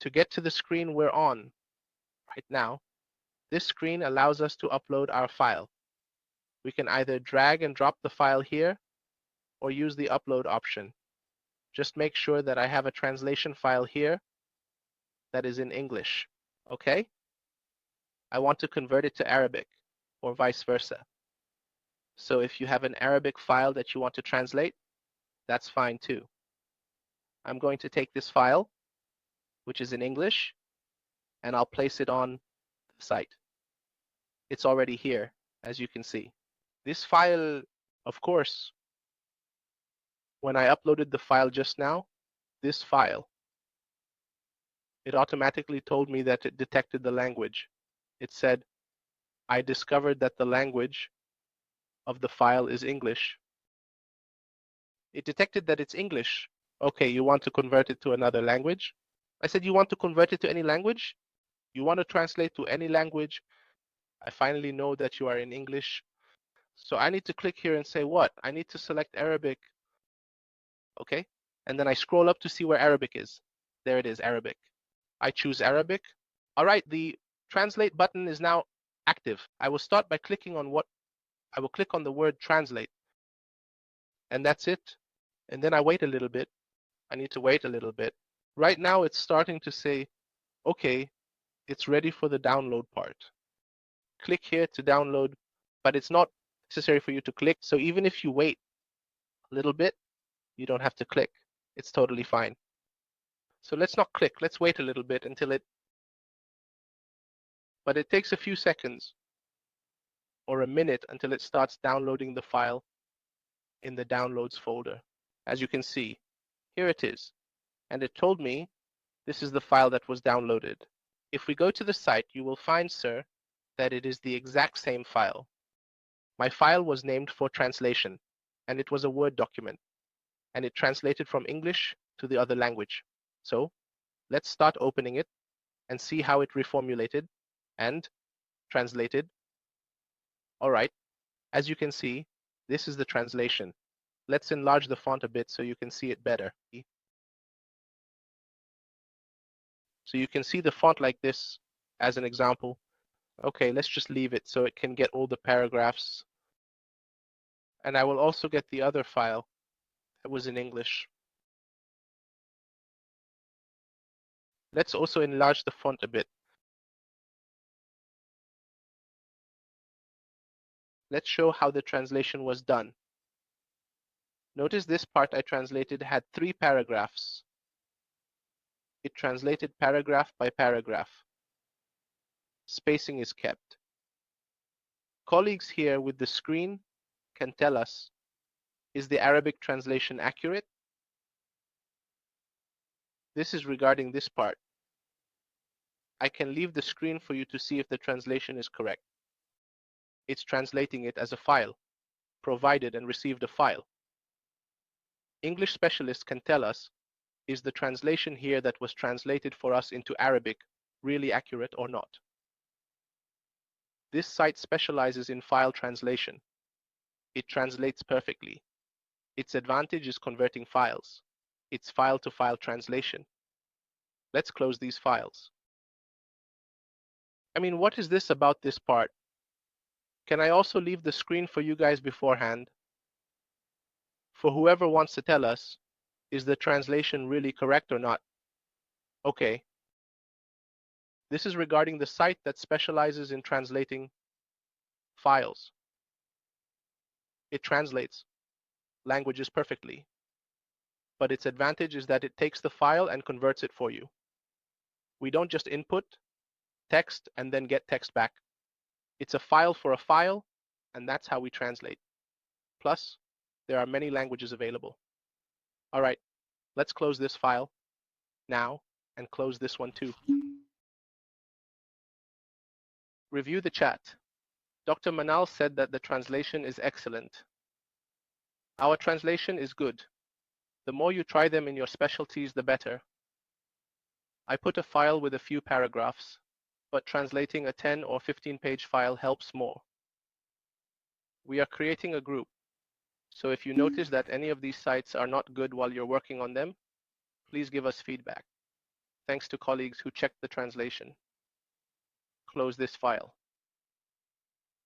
To get to the screen we're on right now, this screen allows us to upload our file. We can either drag and drop the file here or use the upload option. Just make sure that I have a translation file here that is in English, okay? I want to convert it to Arabic or vice versa. So if you have an Arabic file that you want to translate, that's fine too. I'm going to take this file, which is in English, and I'll place it on the site. It's already here, as you can see. This file, of course, when I uploaded the file just now, this file, it automatically told me that it detected the language. It said, I discovered that the language of the file is English. It detected that it's English. Okay, you want to convert it to another language? I said, you want to convert it to any language? You want to translate to any language? I finally know that you are in English. So I need to click here and say what? I need to select Arabic. Okay, and then I scroll up to see where Arabic is. There it is, Arabic. I choose Arabic. All right, the translate button is now active. I will start by clicking on I will click on the word translate. And that's it. And then I wait a little bit. I need to wait a little bit. Right now it's starting to say, okay, it's ready for the download part. Click here to download, but it's not necessary for you to click. So even if you wait a little bit, you don't have to click. It's totally fine. So let's not click. Let's wait a little bit until but it takes a few seconds or a minute until it starts downloading the file in the downloads folder. As you can see, here it is. And it told me this is the file that was downloaded. If we go to the site, you will find, sir, that it is the exact same file. My file was named for translation, and it was a Word document, and it translated from English to the other language. So let's start opening it and see how it reformulated and translated. All right, as you can see, this is the translation. Let's enlarge the font a bit so you can see it better. So you can see the font like this as an example. Okay, let's just leave it so it can get all the paragraphs. And I will also get the other file that was in English. Let's also enlarge the font a bit. Let's show how the translation was done. Notice this part I translated had 3 paragraphs. It translated paragraph by paragraph. Spacing is kept. Colleagues here with the screen can tell us, is the Arabic translation accurate? This is regarding this part. I can leave the screen for you to see if the translation is correct. It's translating it as a file, provided and received a file. English specialists can tell us, is the translation here that was translated for us into Arabic really accurate or not? This site specializes in file translation. It translates perfectly. Its advantage is converting files. It's file-to-file translation. Let's close these files. I mean, what is this about this part? Can I also leave the screen for you guys beforehand? For whoever wants to tell us, is the translation really correct or not? Okay. This is regarding the site that specializes in translating files. It translates languages perfectly, but its advantage is that it takes the file and converts it for you. We don't just input text and then get text back. It's a file for a file, and that's how we translate. Plus, there are many languages available. All right, let's close this file now and close this one too. Review the chat. Dr. Manal said that the translation is excellent. Our translation is good. The more you try them in your specialties, the better. I put a file with a few paragraphs, but translating a 10 or 15-page file helps more. We are creating a group, so if you notice that any of these sites are not good while you're working on them, please give us feedback. thanks to colleagues who checked the translation. Close this file.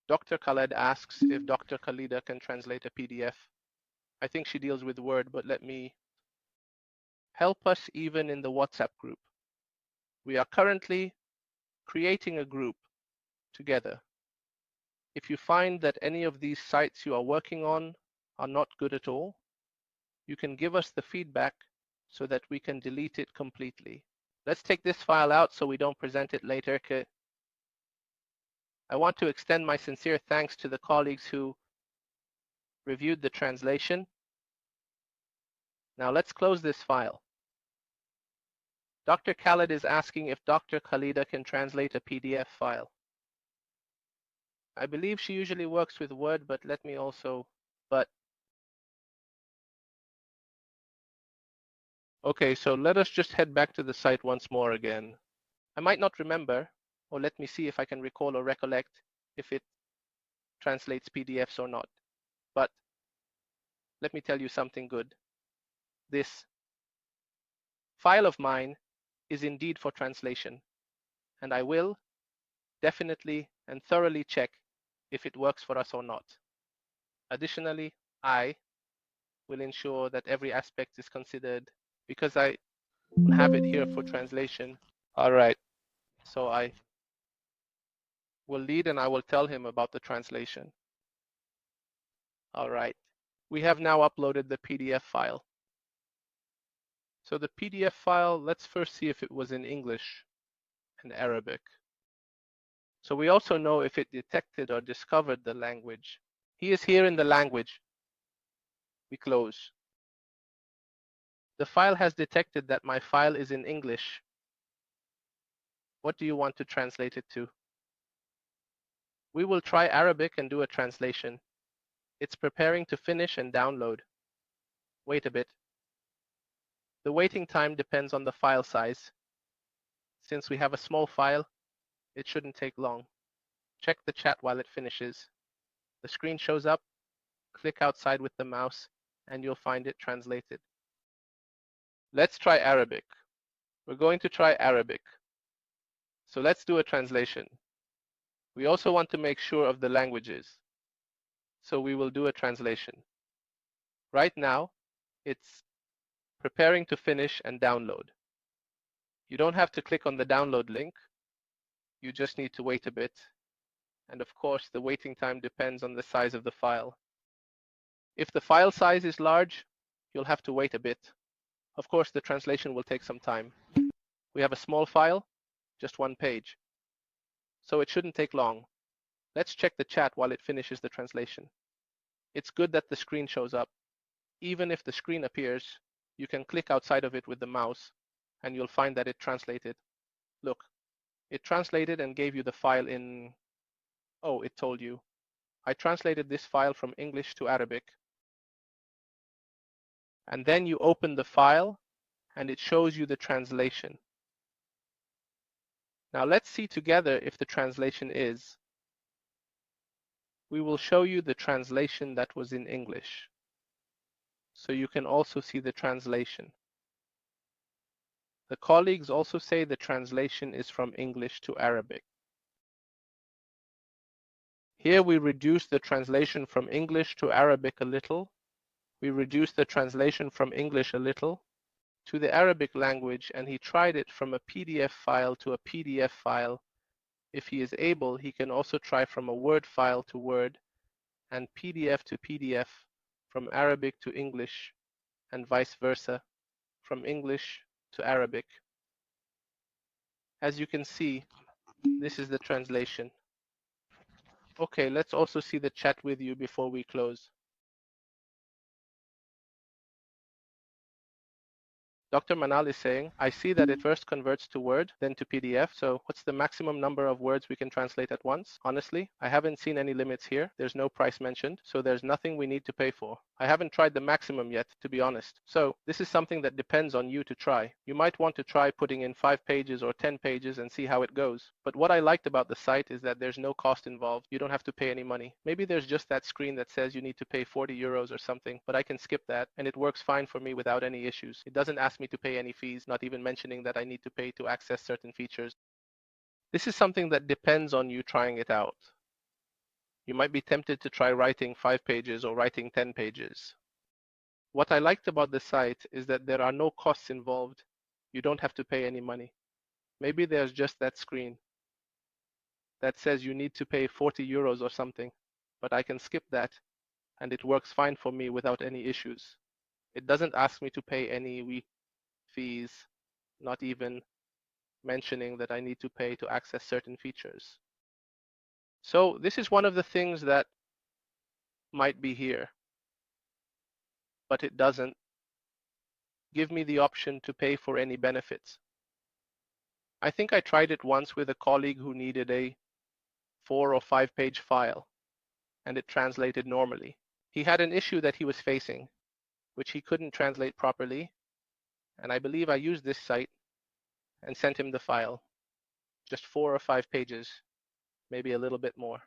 Dr. Khaled asks if Dr. Khalida can translate a PDF. I think she deals with Word, but let me help us even in the WhatsApp group. We are currently creating a group together. If you find that any of these sites you are working on are not good at all, you can give us the feedback so that we can delete it completely. Let's take this file out so we don't present it later. I want to extend my sincere thanks to the colleagues who reviewed the translation. Now let's close this file. Dr. Khaled is asking if Dr. Khalida can translate a PDF file. I believe she usually works with Word, but let me also, okay, so let us just head back to the site once more again. I might not remember, or let me see if I can recall or recollect if it translates PDFs or not. But let me tell you something good. This file of mine is indeed for translation, and I will definitely and thoroughly check if it works for us or not. Additionally, I will ensure that every aspect is considered because I have it here for translation. All right, so I will lead and I will tell him about the translation. All right, we have now uploaded the PDF file. So the PDF file, let's first see if it was in English and Arabic. So we also know if it detected or discovered the language. He is here in the language. We close. The file has detected that my file is in English. What do you want to translate it to? We will try Arabic and do a translation. It's preparing to finish and download. Wait a bit. The waiting time depends on the file size. Since we have a small file, it shouldn't take long. Check the chat while it finishes. The screen shows up. Click outside with the mouse and you'll find it translated. Let's try Arabic. We're going to try Arabic. So let's do a translation. We also want to make sure of the languages. So we will do a translation. Right now, it's preparing to finish and download. You don't have to click on the download link. You just need to wait a bit. And of course, the waiting time depends on the size of the file. If the file size is large, you'll have to wait a bit. Of course, the translation will take some time. We have a small file, just one page. So it shouldn't take long. Let's check the chat while it finishes the translation. It's good that the screen shows up. Even if the screen appears, you can click outside of it with the mouse and you'll find that it translated. Look, it translated and gave you the file in, oh, it told you. I translated this file from English to Arabic. And then you open the file and it shows you the translation. Now let's see together if the translation is. We will show you the translation that was in English. So you can also see the translation. The colleagues also say the translation is from English to Arabic. Here we reduce the translation from English to Arabic a little. We reduce the translation from English a little to the Arabic language, and he tried it from a PDF file to a PDF file. If he is able, he can also try from a Word file to Word and PDF to PDF, from Arabic to English, and vice versa, from English to Arabic. As you can see, this is the translation. Okay, let's also see the chat with you before we close. Dr. Manal is saying, I see that it first converts to Word, then to PDF. So what's the maximum number of words we can translate at once? Honestly, I haven't seen any limits here. There's no price mentioned, so there's nothing we need to pay for. I haven't tried the maximum yet, to be honest. So this is something that depends on you to try. You might want to try putting in 5 pages or 10 pages and see how it goes. But what I liked about the site is that there's no cost involved. You don't have to pay any money. Maybe there's just that screen that says you need to pay 40 euros or something, but I can skip that and it works fine for me without any issues. It doesn't ask me me to pay any fees, not even mentioning that I need to pay to access certain features. This is something that depends on you trying it out. You might be tempted to try writing 5 pages or writing 10 pages. What I liked about the site is that there are no costs involved. You don't have to pay any money. Maybe there's just that screen that says you need to pay 40 euros or something, but I can skip that and it works fine for me without any issues. It doesn't ask me to pay any fees, not even mentioning that I need to pay to access certain features. So this is one of the things that might be here, but it doesn't give me the option to pay for any benefits. I think I tried it once with a colleague who needed a 4 or 5 page file, and it translated normally. He had an issue that he was facing, which he couldn't translate properly, and I believe I used this site and sent him the file, just 4 or 5 pages, maybe a little bit more.